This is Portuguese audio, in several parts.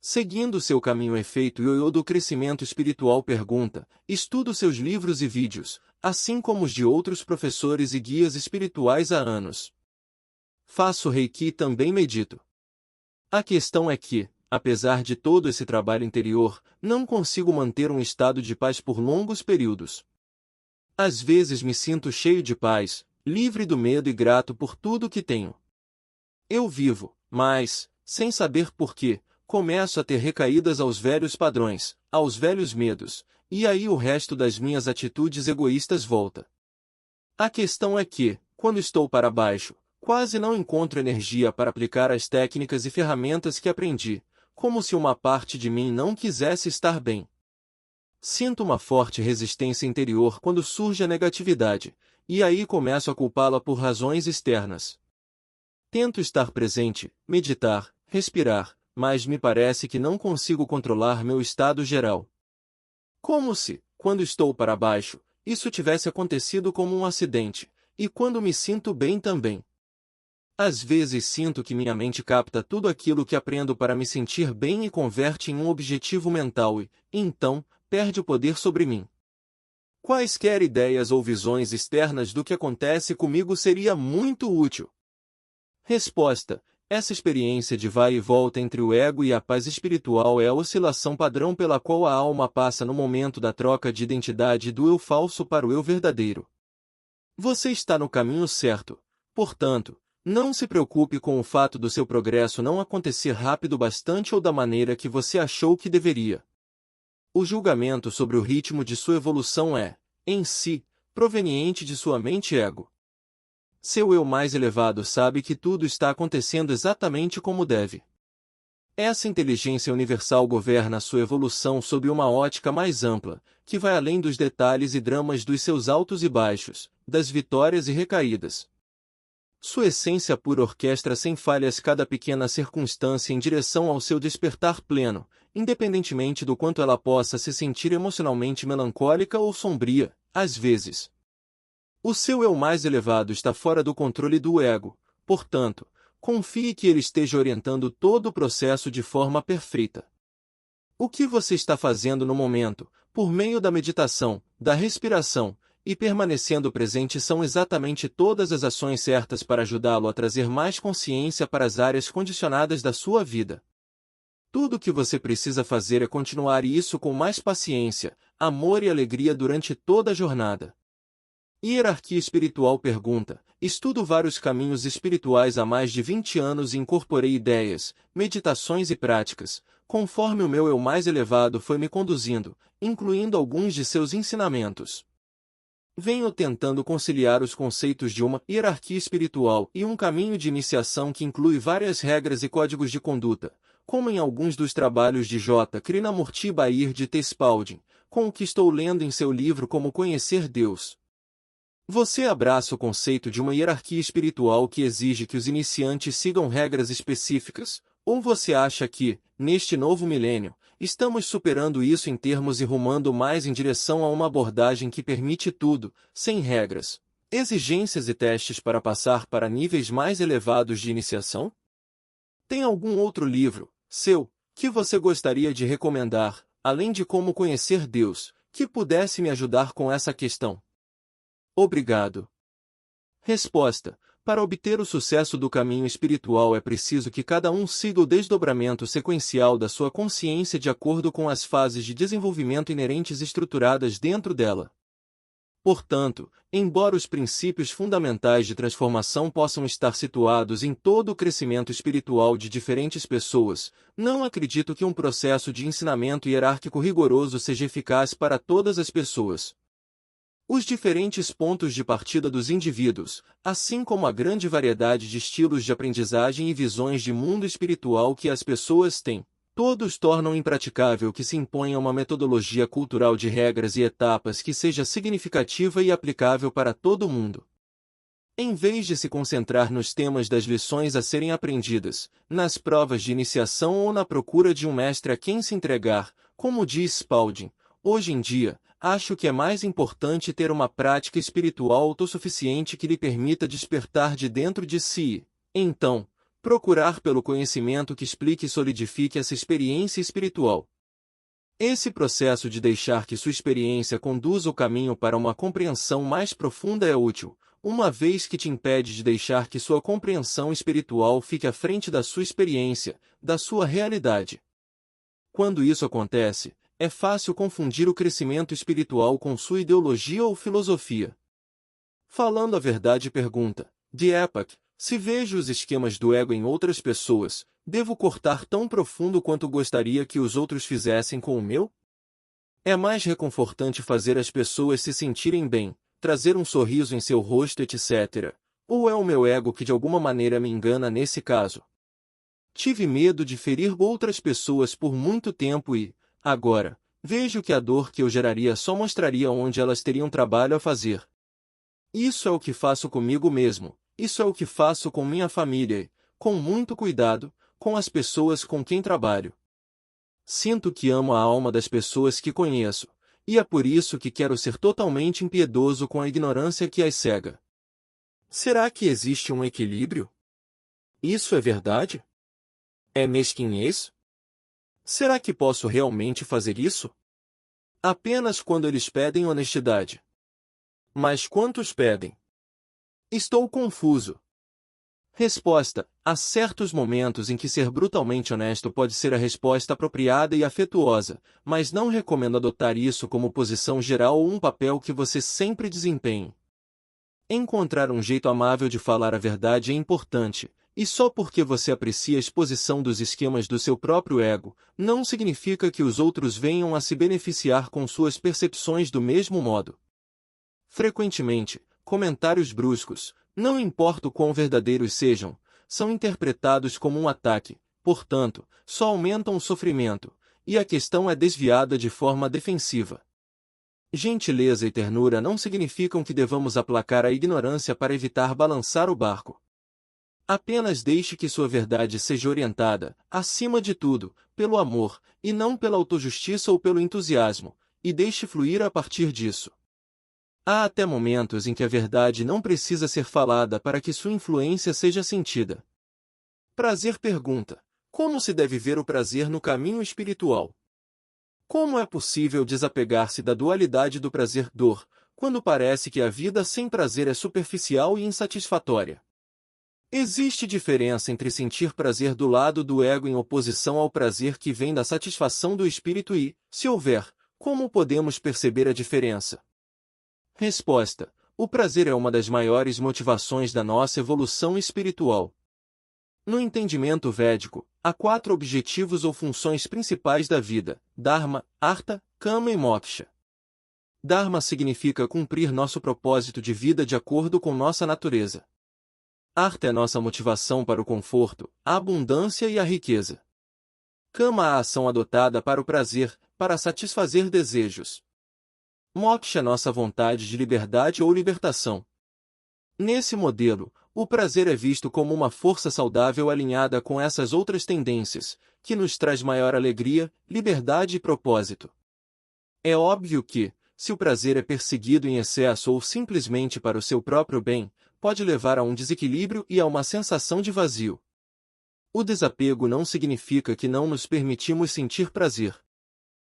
Seguindo seu caminho efeito ioiô do crescimento espiritual pergunta, estudo seus livros e vídeos, assim como os de outros professores e guias espirituais há anos. Faço reiki e também medito. A questão é que, apesar de todo esse trabalho interior, não consigo manter um estado de paz por longos períodos. Às vezes me sinto cheio de paz, livre do medo e grato por tudo que tenho. Eu vivo, mas, sem saber por quê, começo a ter recaídas aos velhos padrões, aos velhos medos, e aí o resto das minhas atitudes egoístas volta. A questão é que, quando estou para baixo, quase não encontro energia para aplicar as técnicas e ferramentas que aprendi, como se uma parte de mim não quisesse estar bem. Sinto uma forte resistência interior quando surge a negatividade, e aí começo a culpá-la por razões externas. Tento estar presente, meditar, respirar, mas me parece que não consigo controlar meu estado geral. Como se, quando estou para baixo, isso tivesse acontecido como um acidente, e quando me sinto bem também. Às vezes sinto que minha mente capta tudo aquilo que aprendo para me sentir bem e converte em um objetivo mental e, então, perde o poder sobre mim. Quaisquer ideias ou visões externas do que acontece comigo seria muito útil. Resposta: essa experiência de vai e volta entre o ego e a paz espiritual é a oscilação padrão pela qual a alma passa no momento da troca de identidade do eu falso para o eu verdadeiro. Você está no caminho certo, portanto, não se preocupe com o fato do seu progresso não acontecer rápido bastante ou da maneira que você achou que deveria. O julgamento sobre o ritmo de sua evolução é, em si, proveniente de sua mente ego. Seu eu mais elevado sabe que tudo está acontecendo exatamente como deve. Essa inteligência universal governa a sua evolução sob uma ótica mais ampla, que vai além dos detalhes e dramas dos seus altos e baixos, das vitórias e recaídas. Sua essência pura orquestra sem falhas cada pequena circunstância em direção ao seu despertar pleno, independentemente do quanto ela possa se sentir emocionalmente melancólica ou sombria, às vezes. O seu eu mais elevado está fora do controle do ego, portanto, confie que ele esteja orientando todo o processo de forma perfeita. O que você está fazendo no momento, por meio da meditação, da respiração, e permanecendo presente são exatamente todas as ações certas para ajudá-lo a trazer mais consciência para as áreas condicionadas da sua vida. Tudo o que você precisa fazer é continuar isso com mais paciência, amor e alegria durante toda a jornada. Hierarquia espiritual pergunta, estudo vários caminhos espirituais há mais de 20 anos e incorporei ideias, meditações e práticas, conforme o meu eu mais elevado foi me conduzindo, incluindo alguns de seus ensinamentos. Venho tentando conciliar os conceitos de uma hierarquia espiritual e um caminho de iniciação que inclui várias regras e códigos de conduta, como em alguns dos trabalhos de J. Krishnamurti Bair de T. Spalding, com o que estou lendo em seu livro Como Conhecer Deus. Você abraça o conceito de uma hierarquia espiritual que exige que os iniciantes sigam regras específicas, ou você acha que, neste novo milênio, estamos superando isso em termos e rumando mais em direção a uma abordagem que permite tudo, sem regras, exigências e testes para passar para níveis mais elevados de iniciação? Tem algum outro livro, seu, que você gostaria de recomendar, além de Como Conhecer Deus, que pudesse me ajudar com essa questão? Obrigado. Resposta: para obter o sucesso do caminho espiritual é preciso que cada um siga o desdobramento sequencial da sua consciência de acordo com as fases de desenvolvimento inerentes estruturadas dentro dela. Portanto, embora os princípios fundamentais de transformação possam estar situados em todo o crescimento espiritual de diferentes pessoas, não acredito que um processo de ensinamento hierárquico rigoroso seja eficaz para todas as pessoas. Os diferentes pontos de partida dos indivíduos, assim como a grande variedade de estilos de aprendizagem e visões de mundo espiritual que as pessoas têm, todos tornam impraticável que se imponha uma metodologia cultural de regras e etapas que seja significativa e aplicável para todo mundo. Em vez de se concentrar nos temas das lições a serem aprendidas, nas provas de iniciação ou na procura de um mestre a quem se entregar, como diz Spalding, hoje em dia, acho que é mais importante ter uma prática espiritual autossuficiente que lhe permita despertar de dentro de si. Então, Procurar pelo conhecimento que explique e solidifique essa experiência espiritual. Esse processo de deixar que sua experiência conduza o caminho para uma compreensão mais profunda é útil, uma vez que te impede de deixar que sua compreensão espiritual fique à frente da sua experiência, da sua realidade. Quando isso acontece, é fácil confundir o crescimento espiritual com sua ideologia ou filosofia. Falando a verdade, pergunta, Deepak, se vejo os esquemas do ego em outras pessoas, devo cortar tão profundo quanto gostaria que os outros fizessem com o meu? É mais reconfortante fazer as pessoas se sentirem bem, trazer um sorriso em seu rosto, etc. Ou é o meu ego que de alguma maneira me engana nesse caso? Tive medo de ferir outras pessoas por muito tempo e, agora, vejo que a dor que eu geraria só mostraria onde elas teriam trabalho a fazer. Isso é o que faço comigo mesmo, isso é o que faço com minha família e, com muito cuidado, com as pessoas com quem trabalho. Sinto que amo a alma das pessoas que conheço, e é por isso que quero ser totalmente impiedoso com a ignorância que as cega. Será que existe um equilíbrio? Isso é verdade? É mesquinhez? Será que posso realmente fazer isso? Apenas quando eles pedem honestidade. Mas quantos pedem? Estou confuso. Resposta: há certos momentos em que ser brutalmente honesto pode ser a resposta apropriada e afetuosa, mas não recomendo adotar isso como posição geral ou um papel que você sempre desempenhe. Encontrar um jeito amável de falar a verdade é importante, e só porque você aprecia a exposição dos esquemas do seu próprio ego, não significa que os outros venham a se beneficiar com suas percepções do mesmo modo. Frequentemente, comentários bruscos, não importa o quão verdadeiros sejam, são interpretados como um ataque, portanto, só aumentam o sofrimento, e a questão é desviada de forma defensiva. Gentileza e ternura não significam que devamos aplacar a ignorância para evitar balançar o barco. Apenas deixe que sua verdade seja orientada, acima de tudo, pelo amor, e não pela autojustiça ou pelo entusiasmo, e deixe fluir a partir disso. Há até momentos em que a verdade não precisa ser falada para que sua influência seja sentida. Prazer pergunta: como se deve ver o prazer no caminho espiritual? Como é possível desapegar-se da dualidade do prazer-dor, quando parece que a vida sem prazer é superficial e insatisfatória? Existe diferença entre sentir prazer do lado do ego em oposição ao prazer que vem da satisfação do espírito e, se houver, como podemos perceber a diferença? Resposta: o prazer é uma das maiores motivações da nossa evolução espiritual. No entendimento védico, há 4 objetivos ou funções principais da vida: Dharma, Artha, Kama e Moksha. Dharma significa cumprir nosso propósito de vida de acordo com nossa natureza. Artha é nossa motivação para o conforto, a abundância e a riqueza. Kama a ação adotada para o prazer, para satisfazer desejos. Moksha é nossa vontade de liberdade ou libertação. Nesse modelo, o prazer é visto como uma força saudável alinhada com essas outras tendências, que nos traz maior alegria, liberdade e propósito. É óbvio que, se o prazer é perseguido em excesso ou simplesmente para o seu próprio bem, pode levar a um desequilíbrio e a uma sensação de vazio. O desapego não significa que não nos permitimos sentir prazer.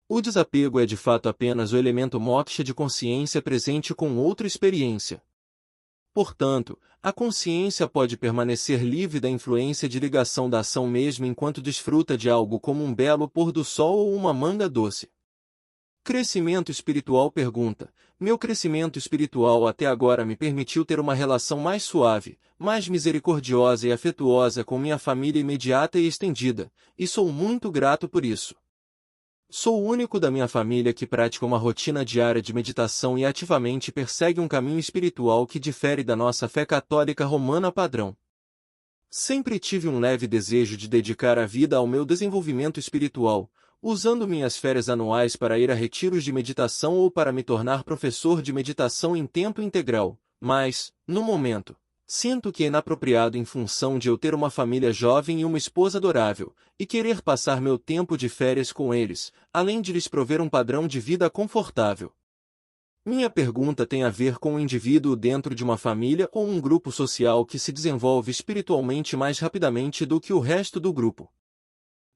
O desapego é de fato apenas o elemento moksha de consciência presente com outra experiência. Portanto, a consciência pode permanecer livre da influência de ligação da ação mesmo enquanto desfruta de algo como um belo pôr do sol ou uma manga doce. Crescimento espiritual pergunta: meu crescimento espiritual até agora me permitiu ter uma relação mais suave, mais misericordiosa e afetuosa com minha família imediata e estendida, e sou muito grato por isso. Sou o único da minha família que pratica uma rotina diária de meditação e ativamente persegue um caminho espiritual que difere da nossa fé católica romana padrão. Sempre tive um leve desejo de dedicar a vida ao meu desenvolvimento espiritual, usando minhas férias anuais para ir a retiros de meditação ou para me tornar professor de meditação em tempo integral, mas, no momento, sinto que é inapropriado em função de eu ter uma família jovem e uma esposa adorável, e querer passar meu tempo de férias com eles, além de lhes prover um padrão de vida confortável. Minha pergunta tem a ver com um indivíduo dentro de uma família ou um grupo social que se desenvolve espiritualmente mais rapidamente do que o resto do grupo.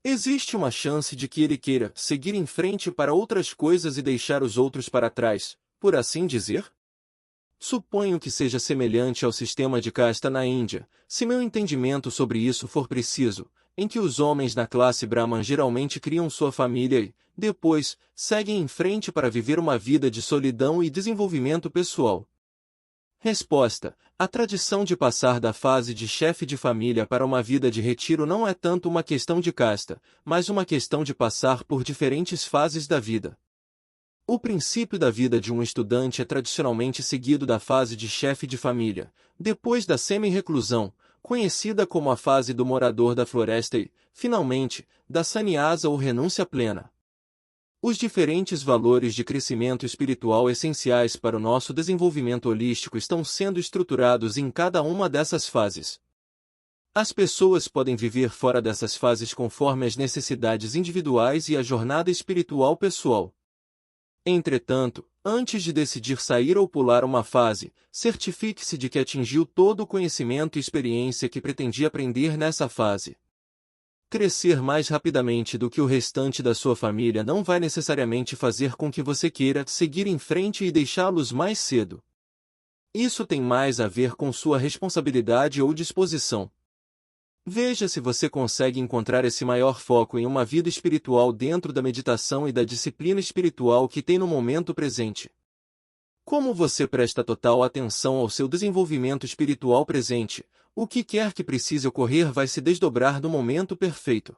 Existe uma chance de que ele queira seguir em frente para outras coisas e deixar os outros para trás, por assim dizer? Suponho que seja semelhante ao sistema de casta na Índia, se meu entendimento sobre isso for preciso, em que os homens na classe Brahman geralmente criam sua família e, depois, seguem em frente para viver uma vida de solidão e desenvolvimento pessoal. Resposta: a tradição de passar da fase de chefe de família para uma vida de retiro não é tanto uma questão de casta, mas uma questão de passar por diferentes fases da vida. O princípio da vida de um estudante é tradicionalmente seguido da fase de chefe de família, depois da semi-reclusão, conhecida como a fase do morador da floresta e, finalmente, da sannyasa ou renúncia plena. Os diferentes valores de crescimento espiritual essenciais para o nosso desenvolvimento holístico estão sendo estruturados em cada uma dessas fases. As pessoas podem viver fora dessas fases conforme as necessidades individuais e a jornada espiritual pessoal. Entretanto, antes de decidir sair ou pular uma fase, certifique-se de que atingiu todo o conhecimento e experiência que pretendia aprender nessa fase. Crescer mais rapidamente do que o restante da sua família não vai necessariamente fazer com que você queira seguir em frente e deixá-los mais cedo. Isso tem mais a ver com sua responsabilidade ou disposição. Veja se você consegue encontrar esse maior foco em uma vida espiritual dentro da meditação e da disciplina espiritual que tem no momento presente. Como você presta total atenção ao seu desenvolvimento espiritual presente, o que quer que precise ocorrer vai se desdobrar no momento perfeito.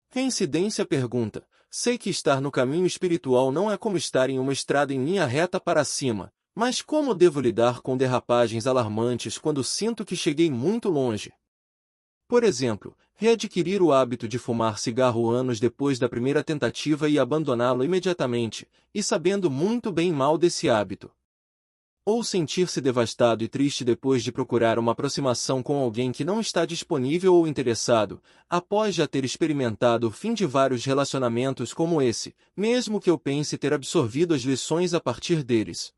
Reincidência pergunta: sei que estar no caminho espiritual não é como estar em uma estrada em linha reta para cima, mas como devo lidar com derrapagens alarmantes quando sinto que cheguei muito longe? Por exemplo, readquirir o hábito de fumar cigarro anos depois da primeira tentativa e abandoná-lo imediatamente, e sabendo muito bem mal desse hábito. Ou sentir-se devastado e triste depois de procurar uma aproximação com alguém que não está disponível ou interessado, após já ter experimentado o fim de vários relacionamentos como esse, mesmo que eu pense ter absorvido as lições a partir deles.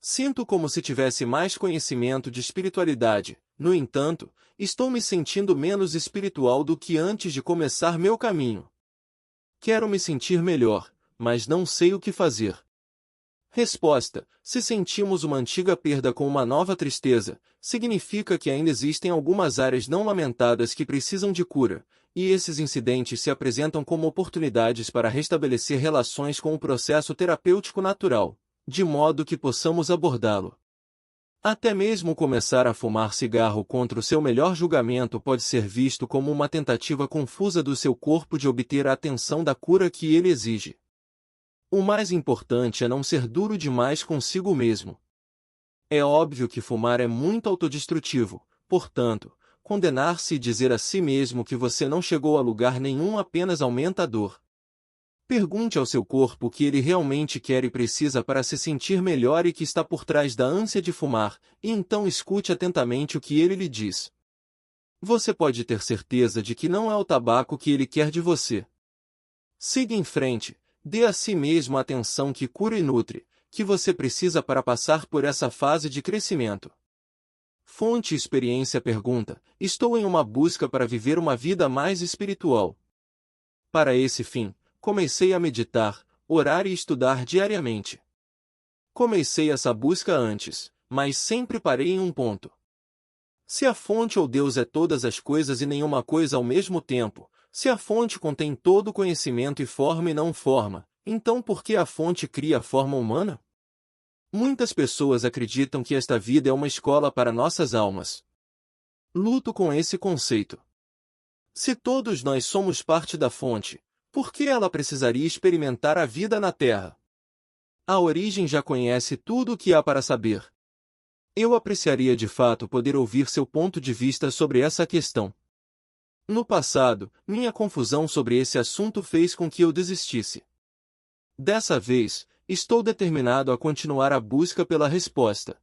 Sinto como se tivesse mais conhecimento de espiritualidade, no entanto, estou me sentindo menos espiritual do que antes de começar meu caminho. Quero me sentir melhor, mas não sei o que fazer. Resposta: se sentimos uma antiga perda com uma nova tristeza, significa que ainda existem algumas áreas não lamentadas que precisam de cura, e esses incidentes se apresentam como oportunidades para restabelecer relações com o processo terapêutico natural, de modo que possamos abordá-lo. Até mesmo começar a fumar cigarro contra o seu melhor julgamento pode ser visto como uma tentativa confusa do seu corpo de obter a atenção da cura que ele exige. O mais importante é não ser duro demais consigo mesmo. É óbvio que fumar é muito autodestrutivo, portanto, condenar-se e dizer a si mesmo que você não chegou a lugar nenhum apenas aumenta a dor. Pergunte ao seu corpo o que ele realmente quer e precisa para se sentir melhor e que está por trás da ânsia de fumar, e então escute atentamente o que ele lhe diz. Você pode ter certeza de que não é o tabaco que ele quer de você. Siga em frente, dê a si mesmo a atenção que cura e nutre, que você precisa para passar por essa fase de crescimento. Fonte Experiência pergunta: estou em uma busca para viver uma vida mais espiritual. Para esse fim, comecei a meditar, orar e estudar diariamente. Comecei essa busca antes, mas sempre parei em um ponto. Se a fonte ou Deus é todas as coisas e nenhuma coisa ao mesmo tempo, se a fonte contém todo o conhecimento e forma e não forma, então por que a fonte cria a forma humana? Muitas pessoas acreditam que esta vida é uma escola para nossas almas. Luto com esse conceito. Se todos nós somos parte da fonte, por que ela precisaria experimentar a vida na Terra? A origem já conhece tudo o que há para saber. Eu apreciaria de fato poder ouvir seu ponto de vista sobre essa questão. No passado, minha confusão sobre esse assunto fez com que eu desistisse. Dessa vez, estou determinado a continuar a busca pela resposta.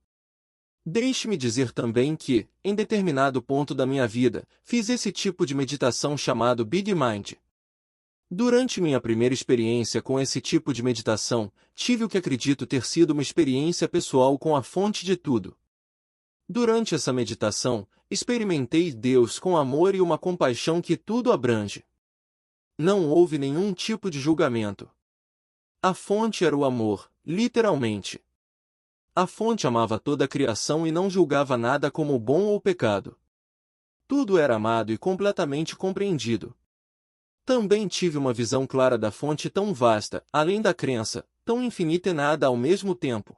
Deixe-me dizer também que, em determinado ponto da minha vida, fiz esse tipo de meditação chamado Big Mind. Durante minha primeira experiência com esse tipo de meditação, tive o que acredito ter sido uma experiência pessoal com a fonte de tudo. Durante essa meditação, experimentei Deus com amor e uma compaixão que tudo abrange. Não houve nenhum tipo de julgamento. A fonte era o amor, literalmente. A fonte amava toda a criação e não julgava nada como bom ou pecado. Tudo era amado e completamente compreendido. Também tive uma visão clara da fonte tão vasta, além da crença, tão infinita e nada ao mesmo tempo.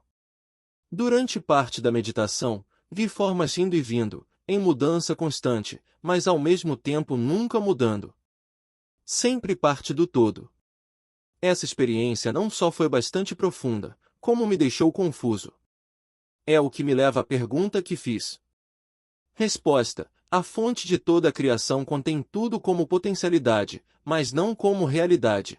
Durante parte da meditação, vi formas indo e vindo, em mudança constante, mas ao mesmo tempo nunca mudando. Sempre parte do todo. Essa experiência não só foi bastante profunda, como me deixou confuso. É o que me leva à pergunta que fiz. Resposta: a fonte de toda a criação contém tudo como potencialidade, mas não como realidade.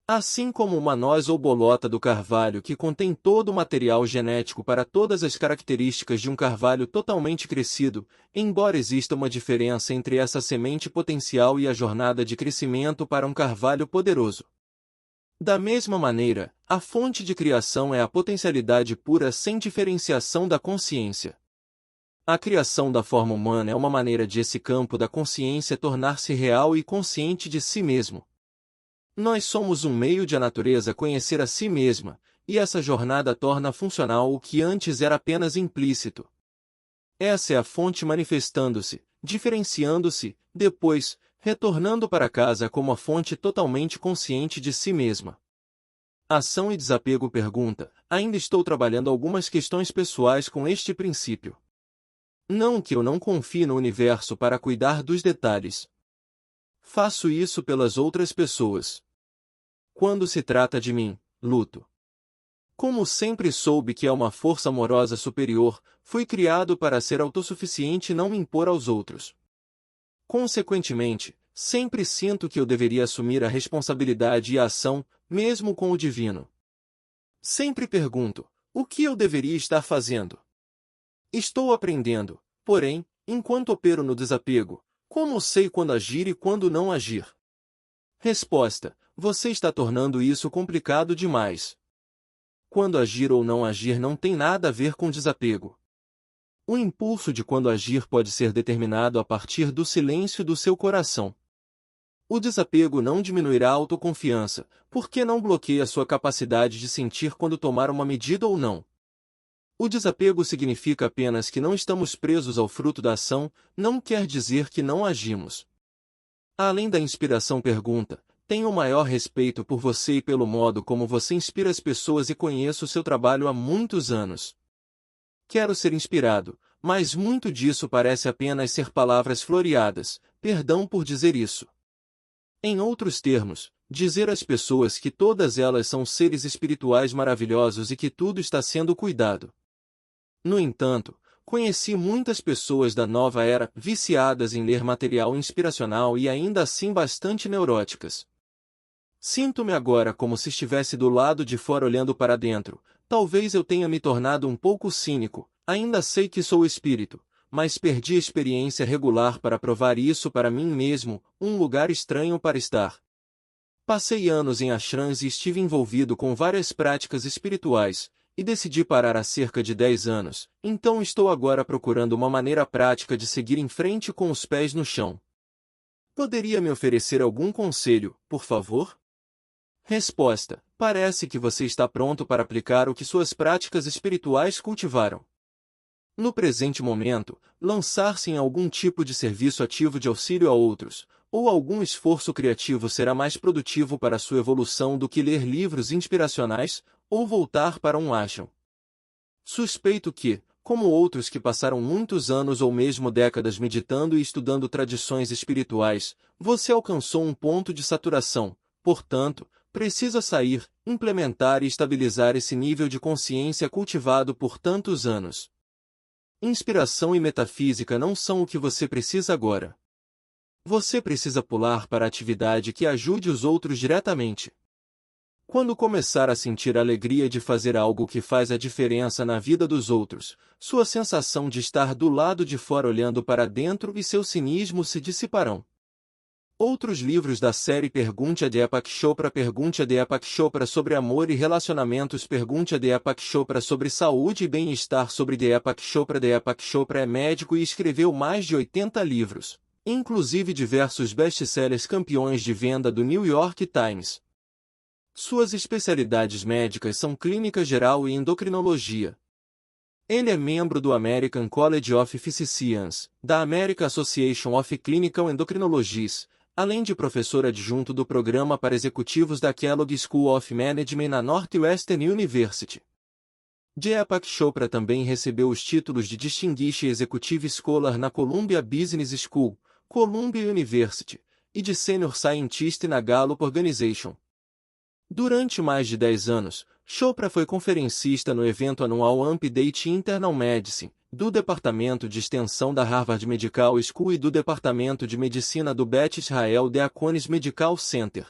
Assim como uma noz ou bolota do carvalho que contém todo o material genético para todas as características de um carvalho totalmente crescido, embora exista uma diferença entre essa semente potencial e a jornada de crescimento para um carvalho poderoso. Da mesma maneira, a fonte de criação é a potencialidade pura sem diferenciação da consciência. A criação da forma humana é uma maneira de esse campo da consciência tornar-se real e consciente de si mesmo. Nós somos um meio de a natureza conhecer a si mesma, e essa jornada torna funcional o que antes era apenas implícito. Essa é a fonte manifestando-se, diferenciando-se, depois, retornando para casa como a fonte totalmente consciente de si mesma. Ação e desapego pergunta: ainda estou trabalhando algumas questões pessoais com este princípio. Não que eu não confie no universo para cuidar dos detalhes. Faço isso pelas outras pessoas. Quando se trata de mim, luto. Como sempre soube que é uma força amorosa superior, fui criado para ser autossuficiente e não me impor aos outros. Consequentemente, sempre sinto que eu deveria assumir a responsabilidade e a ação, mesmo com o divino. Sempre pergunto: o que eu deveria estar fazendo? Estou aprendendo, porém, enquanto opero no desapego, como sei quando agir e quando não agir? Resposta: você está tornando isso complicado demais. Quando agir ou não agir não tem nada a ver com desapego. O impulso de quando agir pode ser determinado a partir do silêncio do seu coração. O desapego não diminuirá a autoconfiança, porque não bloqueia sua capacidade de sentir quando tomar uma medida ou não. O desapego significa apenas que não estamos presos ao fruto da ação, não quer dizer que não agimos. Além da inspiração pergunta: tenho o maior respeito por você e pelo modo como você inspira as pessoas e conheço seu trabalho há muitos anos. Quero ser inspirado, mas muito disso parece apenas ser palavras floreadas, perdão por dizer isso. Em outros termos, dizer às pessoas que todas elas são seres espirituais maravilhosos e que tudo está sendo cuidado. No entanto, conheci muitas pessoas da nova era viciadas em ler material inspiracional e ainda assim bastante neuróticas. Sinto-me agora como se estivesse do lado de fora olhando para dentro. Talvez eu tenha me tornado um pouco cínico, ainda sei que sou espírito, mas perdi a experiência regular para provar isso para mim mesmo, um lugar estranho para estar. Passei anos em ashrams e estive envolvido com várias práticas espirituais, e decidi parar há cerca de 10 anos, então estou agora procurando uma maneira prática de seguir em frente com os pés no chão. Poderia me oferecer algum conselho, por favor? Resposta: parece que você está pronto para aplicar o que suas práticas espirituais cultivaram. No presente momento, lançar-se em algum tipo de serviço ativo de auxílio a outros, ou algum esforço criativo será mais produtivo para sua evolução do que ler livros inspiracionais, ou voltar para um ashram. Suspeito que, como outros que passaram muitos anos ou mesmo décadas meditando e estudando tradições espirituais, você alcançou um ponto de saturação, portanto, precisa sair, implementar e estabilizar esse nível de consciência cultivado por tantos anos. Inspiração e metafísica não são o que você precisa agora. Você precisa pular para a atividade que ajude os outros diretamente. Quando começar a sentir a alegria de fazer algo que faz a diferença na vida dos outros, sua sensação de estar do lado de fora olhando para dentro e seu cinismo se dissiparão. Outros livros da série Pergunte a Deepak Chopra. Pergunte a Deepak Chopra sobre amor e relacionamentos. Pergunte a Deepak Chopra sobre saúde e bem-estar. Sobre Deepak Chopra. Deepak Chopra é médico e escreveu mais de 80 livros, inclusive diversos best-sellers campeões de venda do New York Times. Suas especialidades médicas são clínica geral e endocrinologia. Ele é membro do American College of Physicians, da American Association of Clinical Endocrinologists, além de professor adjunto do programa para executivos da Kellogg School of Management na Northwestern University. Deepak Chopra também recebeu os títulos de Distinguished Executive Scholar na Columbia Business School, Columbia University, e de Senior Scientist na Gallup Organization. Durante mais de 10 anos, Chopra foi conferencista no evento anual Update Internal Medicine, do Departamento de Extensão da Harvard Medical School e do Departamento de Medicina do Beth Israel Deaconess Medical Center.